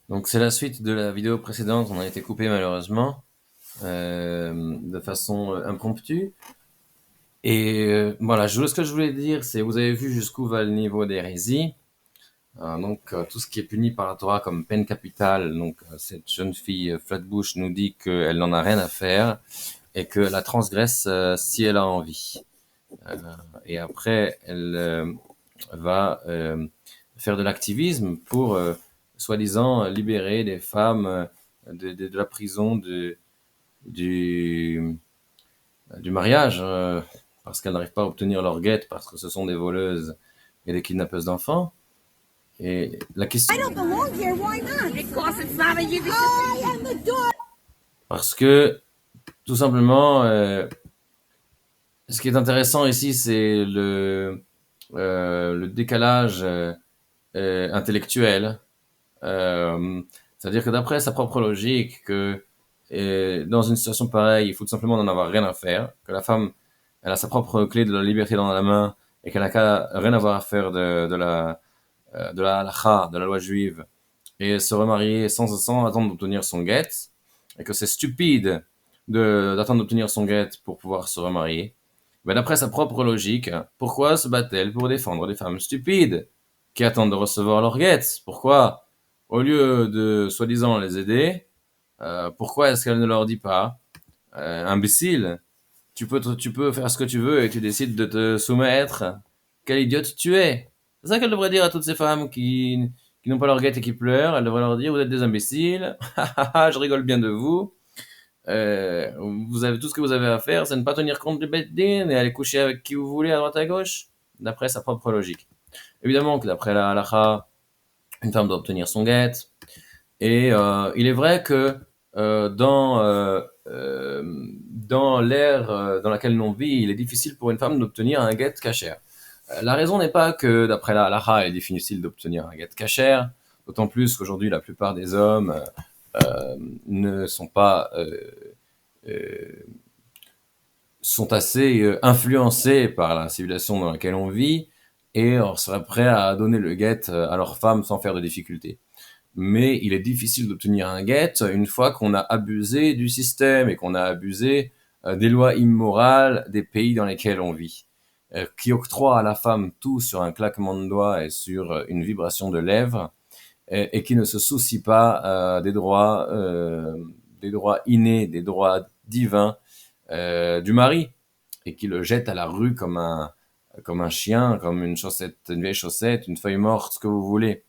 Donc c'est la suite de la vidéo précédente, on a été coupé malheureusement, de façon impromptue. Et voilà, ce que je voulais dire, c'est vous avez vu jusqu'où va le niveau d'hérésie. Tout ce qui est puni par la Torah comme peine capitale, cette jeune fille Flatbush nous dit qu'elle n'en a rien à faire et que la transgresse si elle a envie. Euh, et après, elle va faire de l'activisme pour, soi-disant, libérer des femmes de la prison du, du mariage, parce qu'elles n'arrivent pas à obtenir leur guette, parce que ce sont des voleuses et des kidnappeuses d'enfants. Et la question... I don't belong here. Why not? Because it's not a Yiddish. I am the daughter. Parce que, tout simplement, ce qui est intéressant ici, c'est le décalage intellectuel. C'est-à-dire que d'après sa propre logique, dans une situation pareille, il faut tout simplement n'en avoir rien à faire, que la femme, elle a sa propre clé de la liberté dans la main et qu'elle n'a qu'à rien avoir à faire de la halakha, de la loi juive, et se remarier sans attendre d'obtenir son guet, et que c'est stupide d'attendre d'obtenir son guet pour pouvoir se remarier. Ben, d'après sa propre logique, pourquoi se bat-elle pour défendre des femmes stupides qui attendent de recevoir leur guet? Pourquoi, au lieu de soi-disant les aider, pourquoi est-ce qu'elle ne leur dit pas, imbécile, tu peux faire ce que tu veux et tu décides de te soumettre. Quelle idiote tu es. C'est ça qu'elle devrait dire à toutes ces femmes qui n'ont pas leur guette et qui pleurent. Elle devrait leur dire, vous êtes des imbéciles. Je rigole bien de vous. Euh, Vous avez tout ce que vous avez à faire, c'est ne pas tenir compte du Beddin et aller coucher avec qui vous voulez à droite à gauche, d'après sa propre logique. Évidemment que d'après la halakha, une femme doit obtenir son guette. Et il est vrai que dans l'ère dans laquelle l'on vit, il est difficile pour une femme d'obtenir un guet kasher. La raison n'est pas que, d'après la halakha, il est difficile d'obtenir un guet kasher, d'autant plus qu'aujourd'hui, la plupart des hommes ne sont pas euh, sont assez influencés par la civilisation dans laquelle on vit et seraient prêts à donner le guet à leur femme sans faire de difficultés. Mais il est difficile d'obtenir un guet une fois qu'on a abusé du système et qu'on a abusé des lois immorales des pays dans lesquels on vit, qui octroient à la femme tout sur un claquement de doigts et sur une vibration de lèvres, et qui ne se soucient pas des droits innés, des droits divins du mari, et qui le jettent à la rue comme un chien, comme une chaussette, une vieille chaussette, une feuille morte, ce que vous voulez.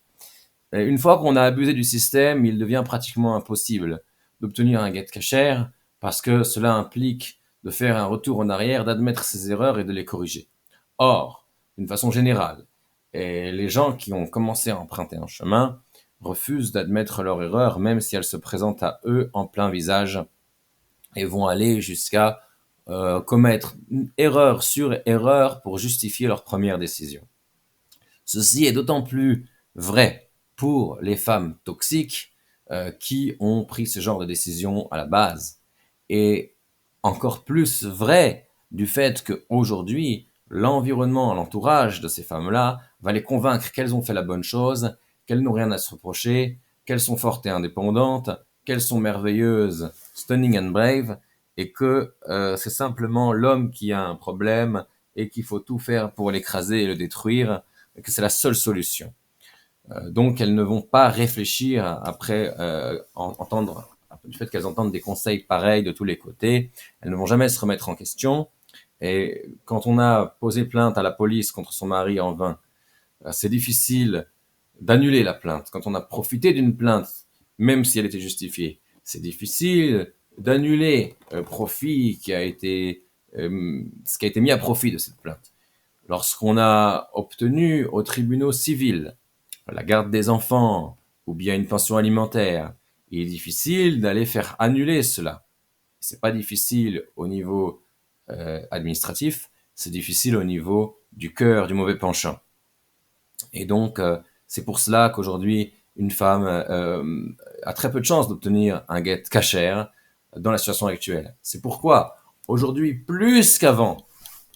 Et une fois qu'on a abusé du système, il devient pratiquement impossible d'obtenir un get kasher parce que cela implique de faire un retour en arrière, d'admettre ses erreurs et de les corriger. Or, d'une façon générale, et les gens qui ont commencé à emprunter un chemin refusent d'admettre leur erreur même si elle se présente à eux en plein visage et vont aller jusqu'à commettre erreur sur erreur pour justifier leur première décision. Ceci est d'autant plus vrai pour les femmes toxiques qui ont pris ce genre de décision à la base. Et encore plus vrai du fait qu'aujourd'hui, l'environnement, l'entourage de ces femmes-là va les convaincre qu'elles ont fait la bonne chose, qu'elles n'ont rien à se reprocher, qu'elles sont fortes et indépendantes, qu'elles sont merveilleuses, stunning and brave, et que c'est simplement l'homme qui a un problème et qu'il faut tout faire pour l'écraser et le détruire, et que c'est la seule solution. Donc elles ne vont pas réfléchir après entendre du fait qu'elles entendent des conseils pareils de tous les côtés. Elles ne vont jamais se remettre en question. Et quand on a posé plainte à la police contre son mari en vain, c'est difficile d'annuler la plainte. Quand on a profité d'une plainte, même si elle était justifiée, c'est difficile d'annuler le profit ce qui a été mis à profit de cette plainte. Lorsqu'on a obtenu aux tribunaux civils la garde des enfants ou bien une pension alimentaire, il est difficile d'aller faire annuler cela. C'est pas difficile au niveau administratif, c'est difficile au niveau du cœur, du mauvais penchant. Et donc, c'est pour cela qu'aujourd'hui, une femme a très peu de chances d'obtenir un get kasher dans la situation actuelle. C'est pourquoi, aujourd'hui, plus qu'avant,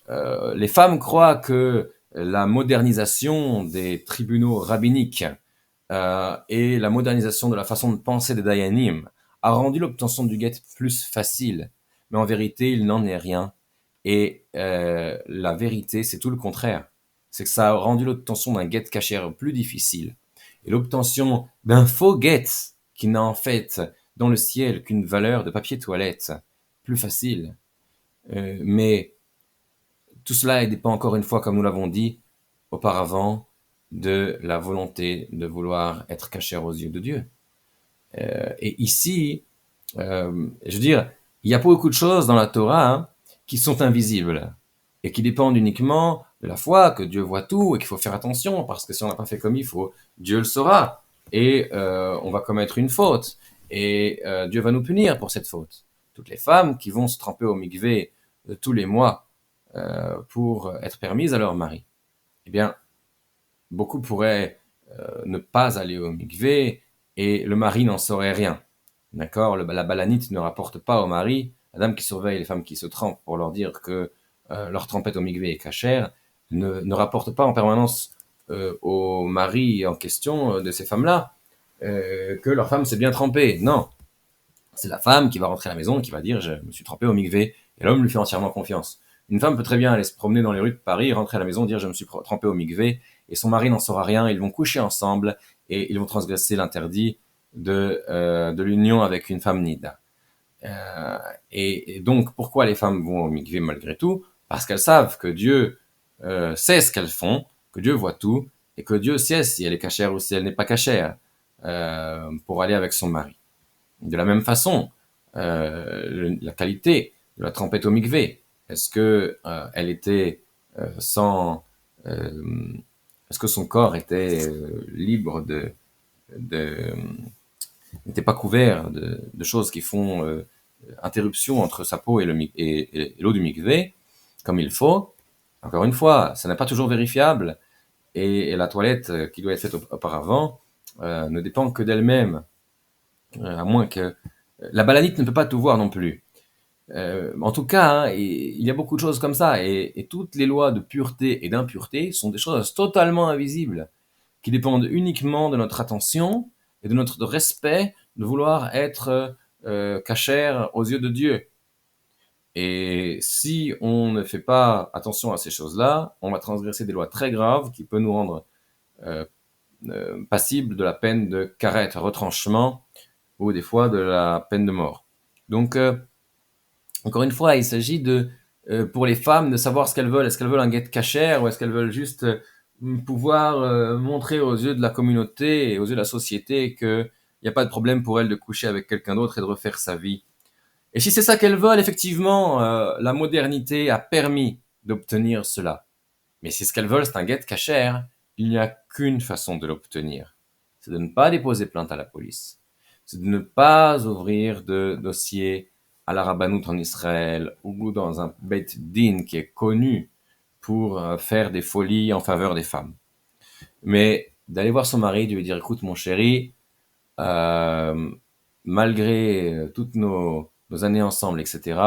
les femmes croient que la modernisation des tribunaux rabbiniques et la modernisation de la façon de penser des Dayanim a rendu l'obtention du guet plus facile. Mais en vérité, il n'en est rien. Et la vérité, c'est tout le contraire. C'est que ça a rendu l'obtention d'un guet cachère plus difficile. Et l'obtention d'un faux guet, qui n'a en fait dans le ciel qu'une valeur de papier toilette, plus facile. Mais tout cela dépend encore une fois, comme nous l'avons dit auparavant, de la volonté de vouloir être cachère aux yeux de Dieu. Et ici, je veux dire, il y a beaucoup de choses dans la Torah qui sont invisibles et qui dépendent uniquement de la foi, que Dieu voit tout et qu'il faut faire attention parce que si on n'a pas fait comme il faut, Dieu le saura et on va commettre une faute et Dieu va nous punir pour cette faute. Toutes les femmes qui vont se tremper au mikvé tous les mois pour être permises à leur mari, eh bien, beaucoup pourraient ne pas aller au mikvé et le mari n'en saurait rien. D'accord? La balanite ne rapporte pas au mari, la dame qui surveille les femmes qui se trempent pour leur dire que leur trempette au mikvé est cachère, ne rapporte pas en permanence au mari en question de ces femmes-là que leur femme s'est bien trempée. Non, c'est la femme qui va rentrer à la maison et qui va dire je me suis trempée au mikvé et l'homme lui fait entièrement confiance. Une femme peut très bien aller se promener dans les rues de Paris, rentrer à la maison, dire je me suis trempée au mikvé et son mari n'en saura rien, ils vont coucher ensemble et ils vont transgresser l'interdit de l'union avec une femme nida. Et donc, pourquoi les femmes vont au mikvé malgré tout? Parce qu'elles savent que Dieu sait ce qu'elles font, que Dieu voit tout, et que Dieu sait si elle est cachère ou si elle n'est pas cachère pour aller avec son mari. De la même façon, la qualité de la trempette au mikvé, est-ce que elle était sans... est-ce que son corps était libre de n'était pas couvert de choses qui font interruption entre sa peau et l'eau du mikvé, comme il faut. Encore une fois, ça n'est pas toujours vérifiable, et la toilette qui doit être faite auparavant ne dépend que d'elle-même, à moins que... La balanite ne peut pas tout voir non plus. En tout cas, il y a beaucoup de choses comme ça, et toutes les lois de pureté et d'impureté sont des choses totalement invisibles, qui dépendent uniquement de notre attention et de notre respect de vouloir être cachère aux yeux de Dieu. Et si on ne fait pas attention à ces choses-là, on va transgresser des lois très graves qui peuvent nous rendre passibles de la peine de karet, retranchement, ou des fois de la peine de mort. Donc, encore une fois, il s'agit pour les femmes de savoir ce qu'elles veulent. Est-ce qu'elles veulent un guet cachère ou est-ce qu'elles veulent juste pouvoir montrer aux yeux de la communauté et aux yeux de la société qu'il n'y a pas de problème pour elles de coucher avec quelqu'un d'autre et de refaire sa vie. Et si c'est ça qu'elles veulent, effectivement, la modernité a permis d'obtenir cela. Mais si ce qu'elles veulent, c'est un guet cachère, il n'y a qu'une façon de l'obtenir. C'est de ne pas déposer plainte à la police. C'est de ne pas ouvrir de dossier à la rabbanout en Israël ou dans un Beit Din qui est connu pour faire des folies en faveur des femmes. Mais d'aller voir son mari, de lui dire écoute mon chéri, malgré toutes nos années ensemble, etc.,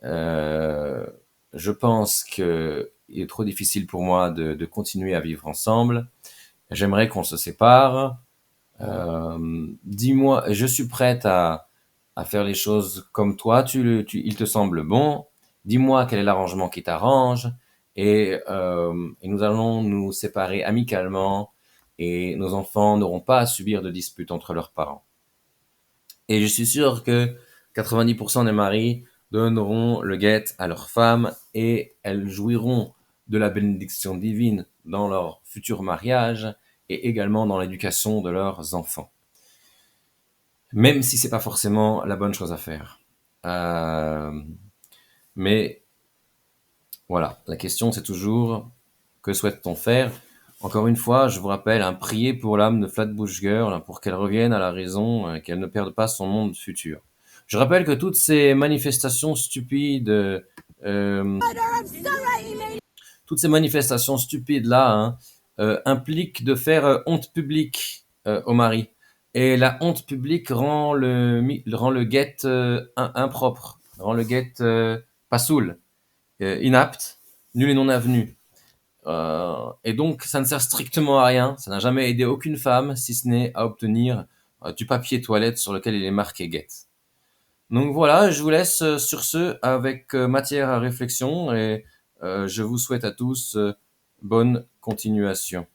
je pense qu'il est trop difficile pour moi de continuer à vivre ensemble. J'aimerais qu'on se sépare. Dis-moi, je suis prête à faire les choses comme toi, il te semble bon. Dis-moi quel est l'arrangement qui t'arrange et nous allons nous séparer amicalement et nos enfants n'auront pas à subir de disputes entre leurs parents. Et je suis sûr que 90% des maris donneront le guet à leurs femmes et elles jouiront de la bénédiction divine dans leur futur mariage et également dans l'éducation de leurs enfants. Même si c'est pas forcément la bonne chose à faire. Mais voilà, la question c'est toujours que souhaite-t-on faire? Encore une fois, je vous rappelle, prier pour l'âme de Flatbush Girl, pour qu'elle revienne à la raison, et qu'elle ne perde pas son monde futur. Je rappelle que toutes ces manifestations stupides, toutes ces manifestations stupides là, impliquent de faire honte publique au mari. Et la honte publique rend le guet impropre, rend le guet pas saoul, inapte, nul et non avenu. Et donc, ça ne sert strictement à rien. Ça n'a jamais aidé aucune femme, si ce n'est à obtenir du papier toilette sur lequel il est marqué Get. Donc voilà, je vous laisse sur ce avec matière à réflexion et je vous souhaite à tous bonne continuation.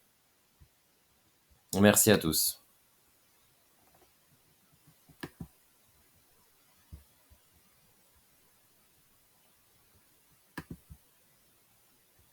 Merci à tous.